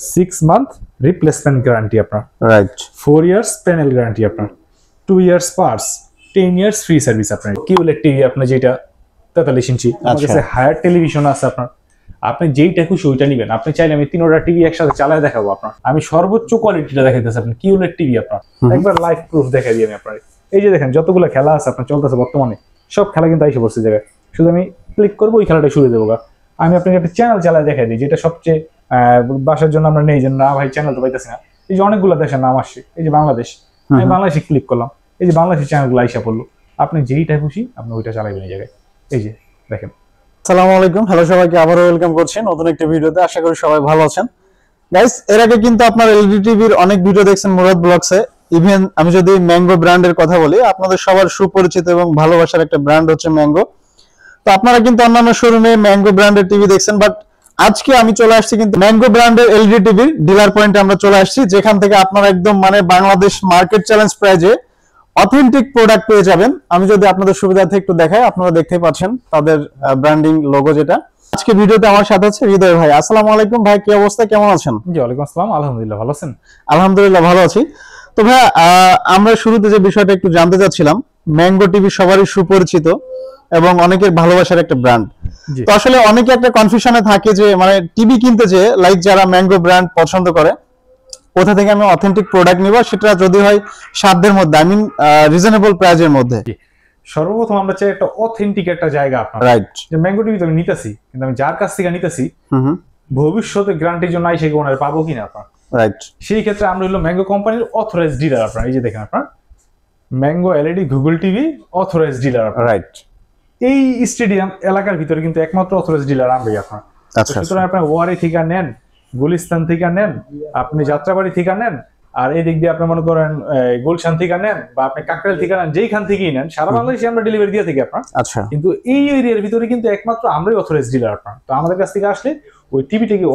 6 month replacement guarantee আপনার, right. 4 years panel guarantee আপনার, 2 years parts, 10 years free service আপনার। কিউলেট টিভি আপনার যেটা 43 ইঞ্চি, আমার কাছে হায়ার টেলিভিশন আছে আপনার, আপনি যেইটা খুশি ওইটা নিবেন। আপনি চাইলে আমি 3টা টিভি একসাথে চালায় দেখাবো আপনার, আমি সর্বোচ্চ কোয়ালিটিটা দেখাইতেছি আপনার। কিউলেট টিভি আপনার একবার লাইভ প্রুফ দেখাই দিই আমি আপনার। এই যে দেখেন যতগুলো খেলা আছে আপনার চলতেছে বর্তমানে, সব খেলা কিন্তু আইসে পড়ছে জায়গায়, শুধু আমি ক্লিক করবো ওই খেলাটা শুরু দেবো। আমি আপনাকে একটা চ্যানেল চালায় দেখাই দিই, যেটা সবচেয়ে বাসার জন্য আমরা নেই যে না ভাই চ্যানেল তো পাইতেছি না। এই যে অনেকগুলো দেশের নাম আসছে, এই যে বাংলাদেশ, আমি বাংলাদেশে ক্লিক করলাম, এই যে বাংলাদেশের চ্যানেলগুলো আইসা পড়লো। আপনি যেইটা খুশি আপনি ওইটা চালাইবেন এই জায়গায়। এই যে দেখেন। আসসালামু আলাইকুম, হ্যালো সবাইকে আবারও ওয়েলকাম করছি নতুন একটা ভিডিওতে। আশা করি সবাই ভালো আছেন। গাইস, এর আগে কিন্তু আপনার এলইডি টিভির অনেক ভিডিও দেখছেন মুরাদ ব্লগসে। ইভেন আমি যদি ম্যাঙ্গো ব্র্যান্ডের কথা বলি, আপনাদের সবার সুপরিচিত এবং ভালোবাসার একটা ব্র্যান্ড হচ্ছে ম্যাঙ্গো। তো আপনারা কিন্তু অন্যান্য শোরুমে ম্যাঙ্গো ব্র্যান্ডের টিভি দেখছেন, বাট আজকে আমি চলে আসছি কিন্তু ম্যাঙ্গো ব্র্যান্ডের এলইডি টিভির ডিলার পয়েন্টে আমরা চলে আসছি, যেখান থেকে আপনারা একদম মানে বাংলাদেশ মার্কেট চ্যালেঞ্জ প্রাইজে অথেন্টিক প্রোডাক্ট পেয়ে যাবেন। আমি যদি আপনাদের সুবিধার্থে একটু দেখাই, আপনারা দেখতেই পাচ্ছেন তাদের ব্র্যান্ডিং লোগো যেটা। আজকে ভিডিওতে আমার সাথে আছে হৃদয় ভাই। আসসালামু আলাইকুম ভাই, কি অবস্থা, কেমন আছেন? জি ওয়ালাইকুম আসসালাম, আলহামদুলিল্লাহ, ভালো আছেন? আলহামদুলিল্লাহ ভালো আছি। তো ভাই, আমরা শুরুতে যে বিষয়টা একটু জানতে চাচ্ছিলাম, ম্যাঙ্গো টিভি সবারই সুপরিচিত এবং অনেকের ভালোবাসার একটা ব্র্যান্ড। তো আসলে অনেকে একটা কনফিউশনে থাকে যে মানে টিভি কিনতে যে লাইক যারা ম্যাঙ্গো ব্র্যান্ড পছন্দ করে, কোথা থেকে আমি অথেন্টিক প্রোডাক্ট নিব, সেটা যদি হয় সাধ্যের মধ্যে, আই মিন রিজনেবল প্রাইজের মধ্যে। সর্বপ্রথম আমরা চাই একটা অথেন্টিক একটা জায়গা আপনার। রাইট। যে ম্যাঙ্গো টিভি তো আমি নিতেছি, কিন্তু আমি যার কাছ থেকে নিতেছি ভবিষ্যতে গ্যারান্টির জন্য আইসে ওনার পাবো কিনা আপনার। রাইট। সেই ক্ষেত্রে আমরা হলো ম্যাঙ্গো কোম্পানির অথরাইজ ডিলার আপনার। এই যে দেখেন আপনার mango LED Google TV authorize dealer আপনার। রাইট। এই স্টেডিয়াম এলাকার ভিতরে কিন্তু একমাত্র অথরাইজ ডিলার আমরাই আপনার। সুতরাং আপনার ওয়ারি থেকে নেন, গুলিস্তান থেকে নেন, আপনি যাত্রাবাড়ি থেকে নেন, আর এই দিক দিয়ে আপনি মনে করেন গুলশান থেকে নেন, বা আপনি কাকরাইল থেকে নেন, যেইখান থেকেই নেন, সারা বাংলাদেশে আমরা ডেলিভারি দিয়ে থাকি আপনার। আচ্ছা। কিন্তু এই এরিয়ার ভিতরে কিন্তু একমাত্র আমরাই অথরাইজ ডিলার আপনার। তো আমাদের কাছ থেকে আসলে ওই টিভিটা কি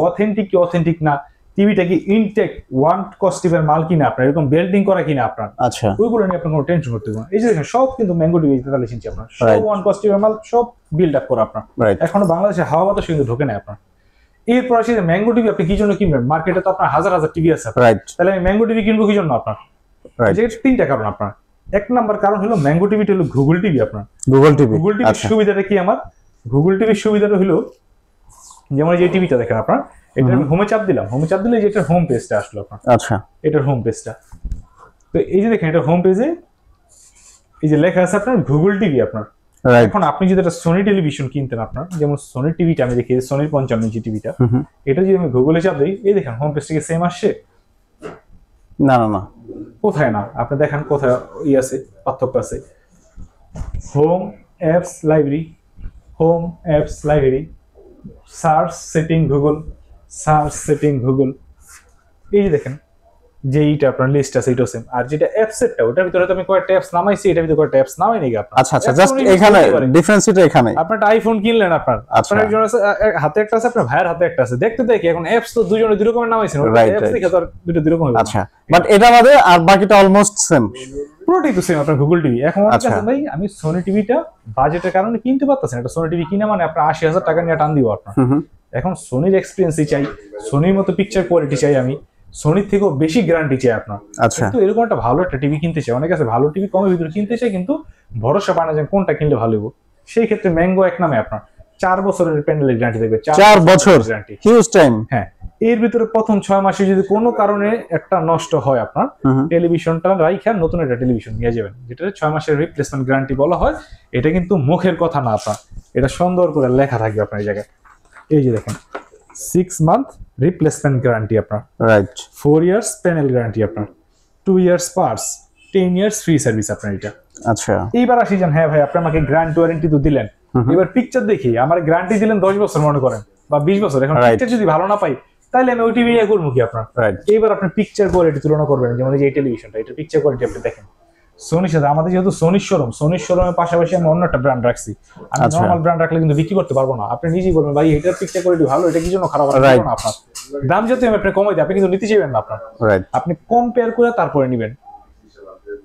অথেন্টিক না, টিভিটা কি ইনটেক ওয়ান কস্টিভের মাল কিনা আপনার, এরকম বেল্ডিং করা কিনা আপনার, আচ্ছা, ওইগুলো নিয়ে আপনার কোনো টেনশন করতে হবে না। এই যে দেখেন সব কিন্তু ম্যাঙ্গো টিভি 43 ইঞ্চি আপনার, সব ওয়ান কস্টিভের মাল, সব বিল্ড আপ করা আপনার। এখনো বাংলাদেশে হাওয়া বাতাস কিন্তু ঢোকে না আপনার। এরপর আসে ম্যাঙ্গো টিভি আপনি কি জন্য কিনবেন? মার্কেটে তো আপনার হাজার হাজার টিভি আছে, তাহলে আমি ম্যাঙ্গো টিভি কিনবো কি জন্য আপনার? তিনটা কারণ আপনার। এক নাম্বার কারণ হলো ম্যাঙ্গো টিভিটা হলো গুগল টিভি আপনার। গুগল টিভির সুবিধাটা কি আমার? গুগল টিভির সুবিধাটা হলো যেমন যে টিভিটা দেখেন আপনার, এটা আমি হোমে চাপ দিলাম, হোমে চাপ দিলে যে এটার হোম পেজটা আসলো আপনার। আচ্ছা, এটার হোম পেজটা। তো এই যে দেখেন এটার হোম পেজে এই যে লেখা আছে আপনার গুগল টিভি আপনার। এখন আপনি যদি একটা সোনি টেলিভিশন কিনতেন আপনার, যেমন সোনি টিভিটা আমি দেখি, সোনির 55 ইঞ্চি টিভিটা, এটা যদি আমি গুগলে চাপ দিই, এই দেখেন হোম পেজ থেকে সেম আসছে। না না না, কোথায় না? আপনি দেখেন কোথায় আছে, পার্থক্য আছে। Home apps library, home apps library, search setting Google, search setting Google, এই যে দেখেন যে এইটা আপনার লিস্ট আছে এটা সেম। আর যেটা অ্যাপসেটটা, ওটার ভিতরে তো আমি কয়েকটা অ্যাপস নামাইছি, এটার ভিতরে কয়েকটা অ্যাপস নামাই নাকি আপনার। আচ্ছা আচ্ছা, জাস্ট এখানে ডিফারেন্স এটা এখানে। আপনি একটা আইফোন কিনলেন আপনার, আপনার একজন আছে হাতে একটা আছে, আপনার ভাইয়ের হাতে একটা আছে, দেখতে দেখি এখন অ্যাপস তো দুজনে দুই রকমের নামাইছেন, অ্যাপস দেখে তো আর দুটো দুই রকম হবে। আচ্ছা, বাট এটা বাদে আর বাকিটা অলমোস্ট সেম, পুরোটাই তো সেম আপনার গুগল টিভি। এখন আমার কাছে ভাই আমি সোনি টিভিটা বাজেটের কারণে কিনতে পারতেছি না। একটা সোনি টিভি কিনা মানে আপনার 80,000 টাকা নিয়ে টান দিব আপনার। এখন সোনির এক্সপিরিয়েন্সই চাই, সোনির মতো পিকচার কোয়ালিটি চাই আমি, সোনির থেকেও বেশি গ্যারান্টি চাই আপনার। কিন্তু এরকম একটা ভালো একটা টিভি কিনতে চাই, অনেক আছে ভালো টিভি কমের ভিতরে কিনতে চাই, কিন্তু ভরসা পায় না যে কোনটা কিনলে ভালো হবে। সেই ক্ষেত্রে ম্যাঙ্গো এক নামে আপনার 4 বছরের প্যানেলের গ্যারান্টি থাকবে। 4 বছর গ্যারান্টি, হিউজ টাইম। হ্যাঁ, এর ভিতরে প্রথম 6 মাসে যদি কোনো কারণে একটা নষ্ট হয় আপনার, টেলিভিশনটা রাইখা নতুন একটা টেলিভিশন নিয়ে যাবেন, যেটা 6 মাসের রিপ্লেসমেন্ট গ্যারান্টি বলা হয়। এটা কিন্তু মুখের কথা না আপনার, এটা সুন্দর করে লেখা থাকবে আপনার এই জায়গায়। এই যে দেখেন 6 month রিপ্লেসমেন্ট গ্যারান্টি আপনার, রাইট, 4 years প্যানেল গ্যারান্টি আপনার, 2 years parts, 10 years free service আপনার এটা। আচ্ছা, এইবার আসি যান, হ্যাঁ ভাই আপনি আমাকে গ্যারান্টি ওয়ারেন্টি তো দিলেন, এবার পিকচার দেখি আমার গ্যারান্টি দিলেন 10 বছর মনে করেন বা 20 বছর, এখন পিকচার যদি ভালো না পাই তাহলে আমি ওই টিভি নিয়ে করবো কি আপনার? এইবার আপনি পিকচার কোয়ালিটি তুলনা করবেন, যেমন এই টেলিভিশনটা, এটা পিকচার কোয়ালিটি আপনি দেখেন সোনির সাথে, আমাদের যেহেতু সোনির শোরুমের পাশাপাশি আমি অন্য একটা ব্র্যান্ড রাখছি, আমি নরমাল ব্র্যান্ড রাখলে কিন্তু বিক্রি করতে পারবো না। আপনি নিজেই বলবেন ভাই এটার পিকচার কোয়ালিটি ভালো, এটা কি জন্য খারাপ হবে না আপনার? দাম যদি আমি আপনি কমাই দিই, আপনি কিন্তু নিতে চাইবেন না আপনার। আপনি কম্পেয়ার করে তারপরে নেবেন।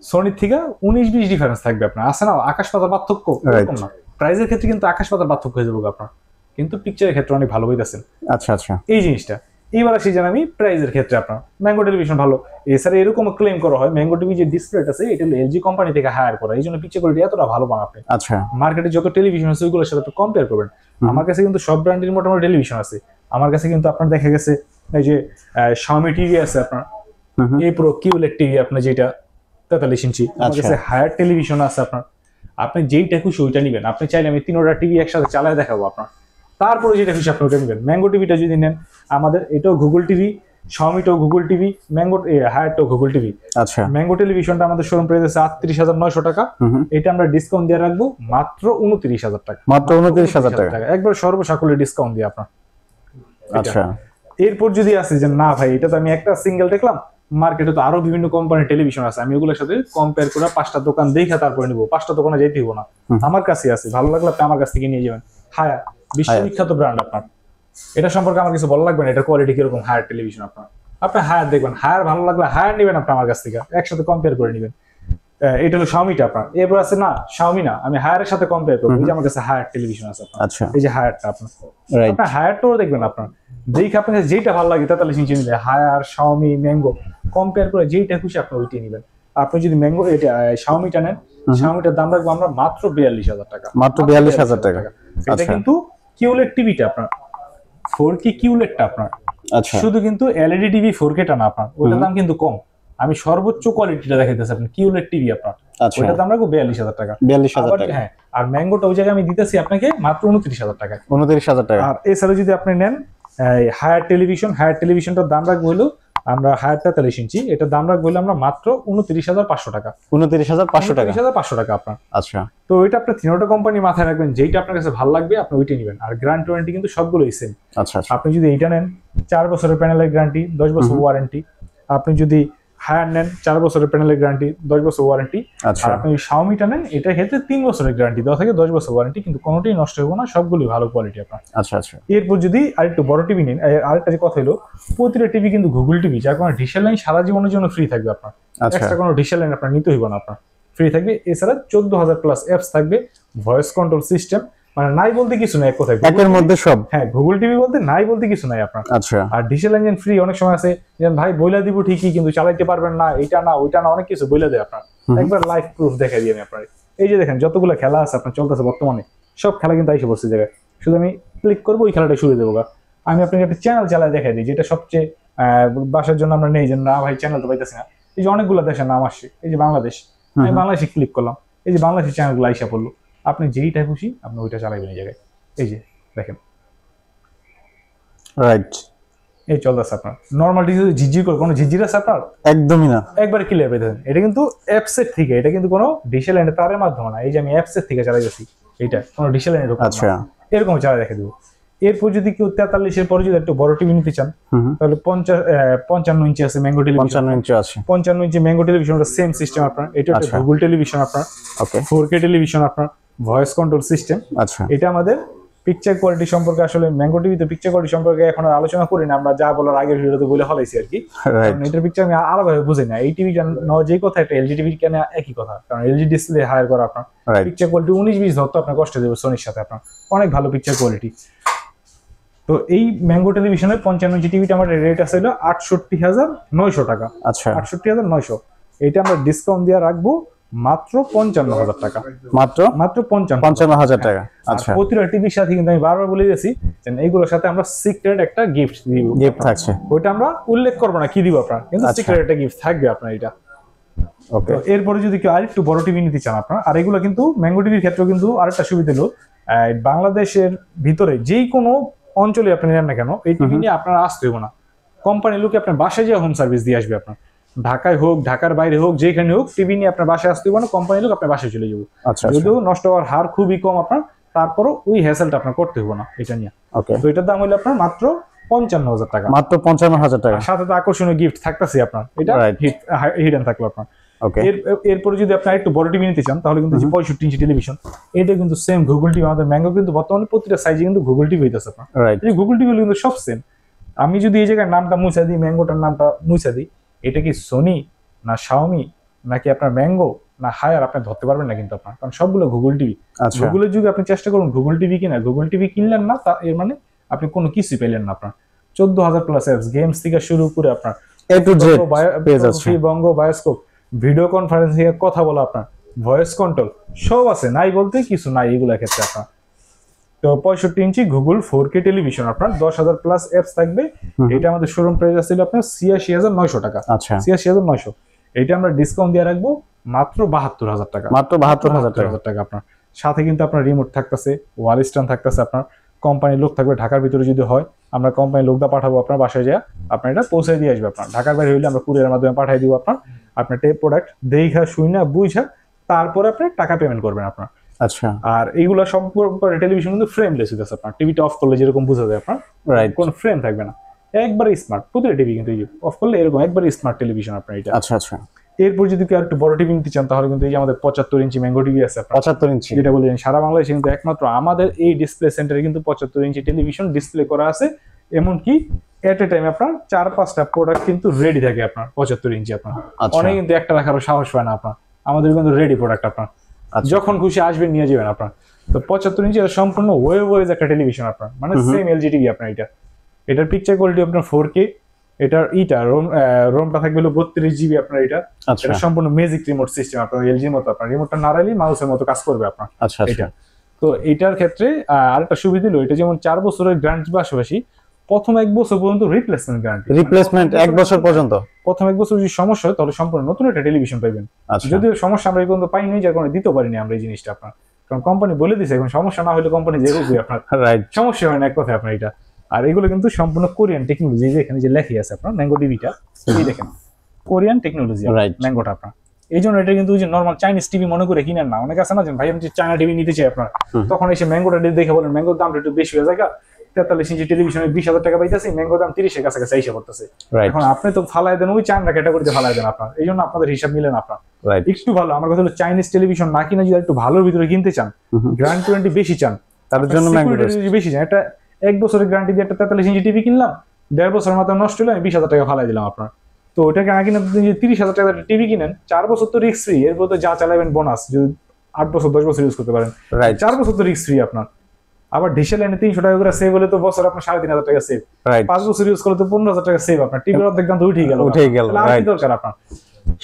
সোনির থেকে 19-20 ডিফারেন্স থাকবে আপনার, আছে না আকাশ পাতাল পার্থক্য, এরকম না। প্রাইসের ক্ষেত্রে কিন্তু আকাশ পাতাল পার্থক্য হয়ে যাবে আপনার, কিন্তু পিকচারের ক্ষেত্রে অনেক ভালো হইতাছেন। আচ্ছা আচ্ছা, এই জিনিসটা এইবার আসি জানি আমি প্রাইজের ক্ষেত্রে আপনার ম্যাঙ্গো টেলিভিশন ভালো। এছাড়া এরকম ক্লেম করা হয় ম্যাঙ্গো টিভি যে ডিসপ্লেটা আছে এটা এলজি কোম্পানি থেকে হায়ার করা, এই জন্য পিকচার কোয়ালিটি এতটা ভালো পান আপনি। আচ্ছা, মার্কেটে যত টেলিভিশন আছে ওইগুলোর সাথে কম্পেয়ার করবেন। আমার কাছে কিন্তু সব ব্র্যান্ডের মোটামুটি টেলিভিশন আছে। আমার কাছে কিন্তু আপনার দেখা গেছে এই যে Xiaomi টিভি আছে আপনার, এ প্রো কিউলেট টিভি আপনার যেটা 43 ইঞ্চি। আমার কাছে হায়ার টেলিভিশন আছে আপনার, আপনি যেইটা খুশি ওইটা নেবেন। আপনি চাইলে আমি 3টা টিভি একসাথে চালায় দেখাবো আপনার, তারপরে যেটা খুশি আপনি ওটা নেবেন। ম্যাঙ্গো টিভিটা যদি নেন আমাদের এটাও গুগল টিভি, Xiaomiটাও গুগল টিভি, ম্যাঙ্গো হায়ারটাও গুগল টিভি। আচ্ছা, ম্যাঙ্গো টেলিভিশনটা আমাদের শোরুম প্রাইস আছে 38,900 টাকা। এটা আমরা ডিসকাউন্ট দিয়ে রাখবো মাত্র 29,000 টাকা। মাত্র 29,000 টাকা একবার সর্বসাকুল্যে ডিসকাউন্ট দিয়ে আপনার। আচ্ছা, এরপর যদি আসে যে না ভাই এটা তো আমি একটা সিঙ্গেল দেখলাম, মার্কেটে তো আরো বিভিন্ন কোম্পানির টেলিভিশন আছে, আমি ওগুলোর সাথে কম্পেয়ার করে 5টা দোকান দেখে তারপরে নিবো, 5টা দোকানে যেতে হবো না, আমার কাছে আছে, ভালো লাগলে আপনি আমার কাছ থেকে নিয়ে যাবেন। হায়ার বিশ্ববিখ্যাত ব্র্যান্ড আপনার, এটা সম্পর্কে আমার কিছু বলা লাগবে না, এটা কোয়ালিটি কিরকম হায়ার টেলিভিশন আপনার। আপনি হায়ার দেখবেন, হায়ার ভালো লাগলে হায়ার নেবেন আপনি আমার কাছ থেকে, একসাথে কম্পেয়ার করে নেবেন। এটা হলো Xiaomiটা আপনার। এরপর আছে না Xiaomi না, আমি হায়ারের সাথে কম্পেয়ার করবো, এই যে আমার কাছে হায়ার টেলিভিশন আছে আপনার। আচ্ছা, এই যে হায়ারটা আপনার, আপনার হায়ারটাও দেখবেন আপনার, দেখে আপনার কাছে যেটা ভালো লাগে 43 ইঞ্চি নিলে হায়ার Xiaomi ম্যাঙ্গো কম্পেয়ার করে যেইটা খুশি আপনি ওইটাই নেবেন। আপনি যদি ম্যাঙ্গো এটা Xiaomiটা নেন, Xiaomiটার দাম রাখবো আমরা মাত্র 42,000 টাকা। মাত্র 42,000 টাকা। এটা কিন্তু কিউলেট টিভিটা আপনার, 4K কিউলেটটা আপনার। আচ্ছা, শুধু কিন্তু এলইডি টিভি 4Kটা না আপনার, ওটার দাম কিন্তু কম। আমি সর্বোচ্চ কোয়ালিটিটা দেখাইতেছি আপনার, কিউলেট টিভি আপনার, ওটার দাম রাখবো 42,000 টাকা। 42,000 টাকা। হ্যাঁ, আর ম্যাঙ্গোটা ওই জায়গায় আমি দিতেছি আপনাকে মাত্র 29,000 টাকা। 29,000 টাকা। আর এছাড়া যদি আপনি নেন হায়ার টেলিভিশন, হায়ার টেলিভিশনটার দাম রাখবো হলো আমরা হায়ারটা 43 ইঞ্চি, এটার দাম রাখবো হলো আমরা মাত্র 29,500 টাকা। 29,500 টাকা। 29,500 টাকা আপনার। আচ্ছা, তো এটা আপনি 3টা কোম্পানি মাথায় রাখবেন, যেইটা আপনার কাছে ভালো লাগবে আপনি ওইটাই নেবেন। আর গ্যারান্টি ওয়ারেন্টি কিন্তু সবগুলোই সেম। আচ্ছা, আপনি যদি এইটা নেন 4 বছরের প্যানেলের গ্যারান্টি, 10 বছর ওয়ারেন্টি। আপনি যদি হায়ার নেন 4 বছরের প্যানেলের গ্যারান্টি, 10 বছর ওয়ারেন্টি। আর আপনি Xiaomiটা নেন এটার ক্ষেত্রে 3 বছরের গ্যারান্টি দেওয়া থাকে, 10 বছর ওয়ারেন্টি, কিন্তু কোনোটাই নষ্ট হবে না, সবগুলোই ভালো কোয়ালিটি আপনার। আচ্ছা, আচ্ছা। এরপর যদি আরেকটু বড় টিভি নেন, আরেকটা যে কথা হলো প্রতিটা টিভি কিন্তু গুগল টিভি, যার কোনো ডিশের লাইন সারা জীবনের জন্য ফ্রি থাকবে আপনার, এক্সট্রা কোনো ডিশের লাইন আপনার নিতে হইব না, আপনার ফ্রি থাকবে। এছাড়া 14,000 প্লাস অ্যাপস থাকবে, ভয়েস কন্ট্রোল সিস্টেম, মানে নাই বলতে কিছু নাই, এক কথায় একের মধ্যে সব। হ্যাঁ, গুগল টিভি বলতে নাই বলতে কিছু নাই আপনার। আচ্ছা, আর ডিশেল ইঞ্জিন ফ্রি। অনেক সময় আছে যেন ভাই বইলা দিব ঠিকই কিন্তু চালাইতে পারবেন না, এটা না ওইটা না, অনেক কিছু বইলা দেয় আপনার। একবার লাইভ প্রুফ দেখাই দিই আমি আপনার। এই যে দেখেন যতগুলো খেলা আছে আপনার চলতেছে বর্তমানে, সব খেলা কিন্তু আইসে পড়ছে জায়গায়, শুধু আমি ক্লিক করবো ওই খেলাটা শুরু দেবো। আমি আপনাকে একটা চ্যানেল চালায় দেখাই দিই, যেটা সবচেয়ে বাসার জন্য আমরা নেই, যে না ভাই চ্যানেল তো পাইতেছি না। এই যে অনেকগুলো দেশের নাম আসছে, এই যে বাংলাদেশ, আমি বাংলাদেশে ক্লিক করলাম, এই যে বাংলাদেশের চ্যানেলগুলো আইসা পড়লো। আপনি যেইটা খুশি আপনি ওইটা চালাইবেন এই জায়গায়। এই যে দেখেন, রাইট, এই চলতেছে আপনার। নরমাল টিভি ঝিঝির করে কোনো ঝিঝির আছে আপনার? একদমই না, একবারে ক্লিয়ার পেয়ে দেবেন। এটা কিন্তু অ্যাপসের থেকে, এটা কিন্তু কোনো ডিশেল লাইনের তারের মাধ্যমে না, এই যে আমি অ্যাপসের থেকে চালাই যাচ্ছি, এইটা কোনো ডিশেল লাইনের উপর। আচ্ছা, এরকম চালাই দেখে দেবো। এরপর যদি কেউ 43-এর পরে যদি একটু বড় টিভি নিতে চান, তাহলে 55 ইঞ্চি আছে ম্যাঙ্গো টেলিভিশন। 55 ইঞ্চি আছে, 55 ইঞ্চি ম্যাঙ্গো টেলিভিশনটা সেম সিস্টেম আপনার। এটা একটা গুগল টেলিভিশন আপনার, ওকে, 4K টেলিভিশন আপনার, ভয়েস কন্ট্রোল সিস্টেম। আচ্ছা, এটা আমাদের পিকচার কোয়ালিটি সম্পর্কে, আসলে ম্যাঙ্গো টিভিতে পিকচার কোয়ালিটি সম্পর্কে এখন আর আলোচনা করি না, আমরা যা বলার আগের ভিডিওতে বলে ফলাইছি আর কি। এটার পিকচার আমি আলাদাভাবে বুঝি না। এই টিভি যে কথা, একটা এলজি টিভি কেন একই কথা, কারণ এলজি ডিসপ্লে হায়ার করা আপনার পিকচার কোয়ালিটি 19-20 ধরতো আপনার কষ্ট দেবে সোনির সাথে, আপনার অনেক ভালো পিকচার কোয়ালিটি। তো এই ম্যাঙ্গো টেলিভিশনের 55 ইঞ্চি টিভিটা আমার রেট আছে 68,900 টাকা। আচ্ছা, 68,900। এটা আমরা ডিসকাউন্ট দিয়ে রাখবো মাত্র 55,000 টাকা। মাত্র 55,000 টাকা। আচ্ছা, প্রতিটা টিভির সাথে কিন্তু আমি বারবার বলে দিয়েছি যে এইগুলোর সাথে আমরা সিক্রেট একটা গিফট দিব, গিফট থাকছে, ওইটা আমরা উল্লেখ করবো না কি দিব আপনার, কিন্তু সিক্রেট একটা গিফট থাকবে আপনার এটা। ওকে, এরপরে যদি কেউ আরেকটু বড় টিভি নিতে চান আপনার, আর এগুলো কিন্তু ম্যাঙ্গো টিভির ক্ষেত্রে কিন্তু আরেকটা সুবিধা হলো বাংলাদেশের ভিতরে যেই কোনো অঞ্চলে আপনি নেন না কেন, এই টিভি নিয়ে আপনার আসতে হবে না, কোম্পানির লোকে আপনার বাসায় যে হোম সার্ভিস দিয়ে আসবে আপনার, ঢাকায় হোক ঢাকার বাইরে হোক যেখানে হোক, টিভি নিয়ে আপনার বাসায় আসতে হবে না, কোম্পানির লোক আপনার বাসায় চলে যাবো। যদিও নষ্ট হওয়ার হার খুবই কম আপনার, তারপরও ওই হ্যাসেলটা আপনার করতে হবে না এটা নিয়ে। তো এটার দাম হলো আপনার মাত্র 55,000 টাকা। মাত্র 55,000 টাকা, সাথে তো আকর্ষণীয় গিফট থাকতেছে আপনার, এটা হিডেন থাকলো আপনার। এরপরে যদি আপনি একটু বড় টিভি নিতে চান, তাহলে কিন্তু 65 ইঞ্চি টেলিভিশন, এটা কিন্তু সেম গুগল টিভি। আমাদের ম্যাঙ্গো কিন্তু বর্তমানে প্রতিটা সাইজে কিন্তু গুগল টিভি হইতেছে আপনার। এই গুগল টিভি কিন্তু সব সেম। আমি যদি এই জায়গায় নামটা মুছা দিই, ম্যাঙ্গোটার নামটা মুছা দিই, এটা কি সোনি না Xiaomi নাকি আপনার ম্যাঙ্গো না হায়ার, আপনি ধরতে পারবেন না কিন্তু আপনার, কারণ সবগুলো গুগল টিভি। গুগলের যুগে আপনি চেষ্টা করুন গুগল টিভি কিনা, গুগল টিভি কিনলেন না তা এর মানে আপনি কোনো কিছুই পেলেন না আপনার। 14,000 প্লাস অ্যাপস, গেমস থেকে শুরু করে আপনার A to Z পেজ আছে, বঙ্গ বায়োস্কোপ, ভিডিও কনফারেন্সিং এ কথা বলা, আপনার ভয়েস কন্ট্রোল সব আছে, নাই বলতে কিছু নাই এগুলোর ক্ষেত্রে আপনার। তো 65 ইঞ্চি গুগল 4K টেলিভিশন আপনার 10,000 প্লাস অ্যাপস থাকবে। এটা আমাদের শোরুম প্রাইস ছিল আপনার 86,900 টাকা। আচ্ছা 86,900, এটা আমরা ডিসকাউন্ট দিয়ে রাখবো মাত্র 72,000 টাকা, মাত্র 72,000 টাকা আপনার। সাথে কিন্তু আপনার রিমোট থাকতেছে, ওয়াল স্ট্যান্ড থাকতেছে, আপনার কোম্পানির লোক থাকবে, ঢাকার ভিতরে যদি হয় আমরা কোম্পানির লোকটা পাঠাবো আপনার বাসায় যায়, আপনার এটা পৌঁছে দিয়ে আসবে। আপনার ঢাকার বাইরে হইলে আমরা কুরিয়ারের মাধ্যমে পাঠিয়ে দিব। আপনার প্রোডাক্ট দেখা শুইনা বুঝা তারপরে আপনি টাকা পেমেন্ট করবেন আপনার। আচ্ছা আর এইগুলো সম্পূর্ণ টেলিভিশন কিন্তু ফ্রেমলেস হইতেছে, আপনার টিভিটা অফ করলে যেরকম বোঝা যায় আপনার রাইট, কোনো ফ্রেম থাকবে না, একবারে স্মার্ট। প্রতিটা টিভি কিন্তু অফ করলে এরকম একবারে স্মার্ট টেলিভিশন আপনার এটা। আচ্ছা আচ্ছা। এরপর যদি কেউ একটু বড় টিভি নিতে চান তাহলে কিন্তু এই যে আমাদের 75 ইঞ্চি ম্যাঙ্গো টিভি আছে, 75 ইঞ্চি, যেটা বললেন সারা বাংলাদেশে কিন্তু একমাত্র আমাদের এই ডিসপ্লে সেন্টারে কিন্তু 75 ইঞ্চি টেলিভিশন ডিসপ্লে করা আছে। এমনকি এট এ টাইম আপনার 4-5টা প্রোডাক্ট কিন্তু রেডি থাকে আপনার 75 ইঞ্চি আপনার। অনেক কিন্তু একটা রাখারও সাহস পায় না আপনার, আমাদের কিন্তু রেডি প্রোডাক্ট আপনার যখন খুশি আসবেন নিয়ে যাবেন আপনার। তো 75 ইঞ্চি সম্পূর্ণ ওয়েভ একটা টেলিভিশন আপনার, মানে সেম এলজি টিভি আপনার। এটার পিকচার কোয়ালিটি আপনার 4K, এটার রোমটা থাকবে 32 জিবি আপনার। এটা সম্পূর্ণ ম্যাজিক রিমোট সিস্টেম আপনার, এলজির মতো আপনার রিমোটটা নাড়াইলে মাউসের মতো কাজ করবে আপনার। আচ্ছা এটা তো এটার ক্ষেত্রে আরেকটা সুবিধা হলো, এটা যেমন 4 বছরের গ্যারান্টি পাশাপাশি প্রথম 1 বছর পর্যন্ত রিপ্লেসমেন্ট গ্যারান্টি, রিপ্লেসমেন্ট 1 বছর পর্যন্ত। প্রথম 1 বছর যদি সমস্যা হয় তাহলে সম্পূর্ণ নতুন একটা টেলিভিশন পাবেন। যদিও সমস্যা আমরা এই পর্যন্ত পাইনি, যার কারণে দিতে পারিনি আমরা এই জিনিসটা আপনার, কারণ কোম্পানি বলে দিয়েছে এখন সমস্যা না হলে কোম্পানি যে করবে আপনার, রাইট, সমস্যা হয় না এক কথা আপনার এটা। আর এগুলো কিন্তু সম্পূর্ণ কোরিয়ান টেকনোলজি, যে এখানে যে লেখা আছে আপনার ম্যাঙ্গো টিভিটা, এই দেখেন কোরিয়ান টেকনোলজি ম্যাঙ্গোটা আপনার। এই জন্য এটা কিন্তু যে নর্মাল চাইনিজ টিভি মনে করে কিনেন না, অনেকে আছে না যে ভাই আমি চায়না টিভি নিতে চাই আপনার, তখন এসে ম্যাঙ্গোটা দেখে বলেন ম্যাঙ্গোর দামটা একটু বেশি হয়ে যায়, 43 ইঞ্চি টেলিভিশনে 20,000 টাকা পাইতেছি, ম্যাঙ্গোর দাম 30-এর কাছাকাছি এসে পড়তেছে। এখন আপনি তো ফালাই দেন ওই চায়না ক্যাটাগরিতে ফালাই দেন আপনার, এই জন্য আপনাদের হিসাব মিলে না আপনার। একটু ভালো, আমার কথা হলো চাইনিজ টেলিভিশন না কিনে যদি একটু ভালোর ভিতরে কিনতে চান, গ্যারান্টি ওয়ারেন্টি বেশি চান, তাদের জন্য বেশি চান। এটা 1 বছরের গ্যারান্টি দিয়ে একটা 43 ইঞ্চি টিভি কিনলাম, 1.5 বছরের মাথায় নষ্ট হলে আমি 20,000 টাকা ফালাই দিলাম আপনার। তো ওটাকে না কিনে 30,000 টাকা টিভি কিনেন, 4 বছর তো রিস্ক ফ্রি, এরপর তো যা চালাবেন বোনাস, যদি 8 বছর 10 বছর ইউজ করতে পারেন, 4 বছর তো রিস্ক ফ্রি আপনার। আবার ডিসে লাইনে 300 টাকা করে সেভ হলে তো বছর আপনার 3,500 টাকা সেভ, 5 বছর ইউজ করলে তো 15,000 টাকা সেভ আপনার। টিভির অর্ধেক দাম তো উঠেই গেল, দরকার আপনার।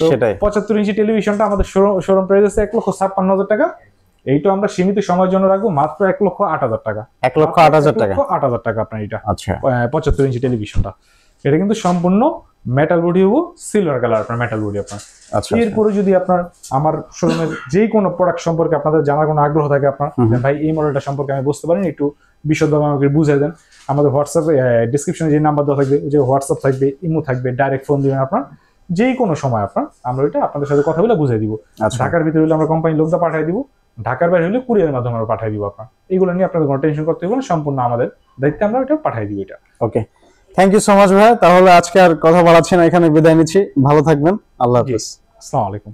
তো 75 ইঞ্চি টেলিভিশনটা আমাদের শোরুম প্রাইস আছে 1,56,000 টাকা। এইটা আমরা সীমিত সময়ের জন্য রাখবো মাত্র 1,08,000 টাকা, 1,08,000 টাকা, 1,08,000 টাকা আপনার এটা। আচ্ছা 75 ইঞ্চি টেলিভিশনটা, এটা কিন্তু সম্পূর্ণ মেটাল বডি হবো, সিলভার কালার আপনার মেটাল বডি আপনার। এরপরে যদি আপনার আমার শোরুমের যে কোনো প্রোডাক্ট সম্পর্কে আপনাদের জানার কোনো আগ্রহ থাকে আপনার, ভাই এই মডেলটা সম্পর্কে আমি বুঝতে পারিনি, একটু বিশদভাবে আমাকে বুঝিয়ে দেন, আমাদের হোয়াটসঅ্যাপে ডিসক্রিপশনে যে নাম্বার দেওয়া থাকবে, যে হোয়াটসঅ্যাপ থাকবে, ইমো থাকবে, ডাইরেক্ট ফোন দিবেন আপনার যে কোনো সময় আপনার, আমরা ওইটা আপনাদের সাথে কথা বলে বুঝিয়ে দিব। ঢাকার ভিতরে হলে আমরা কোম্পানির লোকটা পাঠিয়ে দিব, ঢাকার বাইরে হলে কুরিয়ারের মাধ্যমে আমরা পাঠিয়ে দিব আপনার। এগুলো নিয়ে আপনাদের কোনো টেনশন করতে হবে না, সম্পূর্ণ আমাদের দায়িত্বে আমরা ওইটা পাঠিয়ে দিব এটা। ওকে, থ্যাংক ইউ সো মাচ ভাই। তাহলে আজকে আর কথা বাড়াচ্ছি না, এখানে বিদায় নিচ্ছি, ভালো থাকবেন, আল্লাহ হাফেজ, আসসালামু আলাইকুম।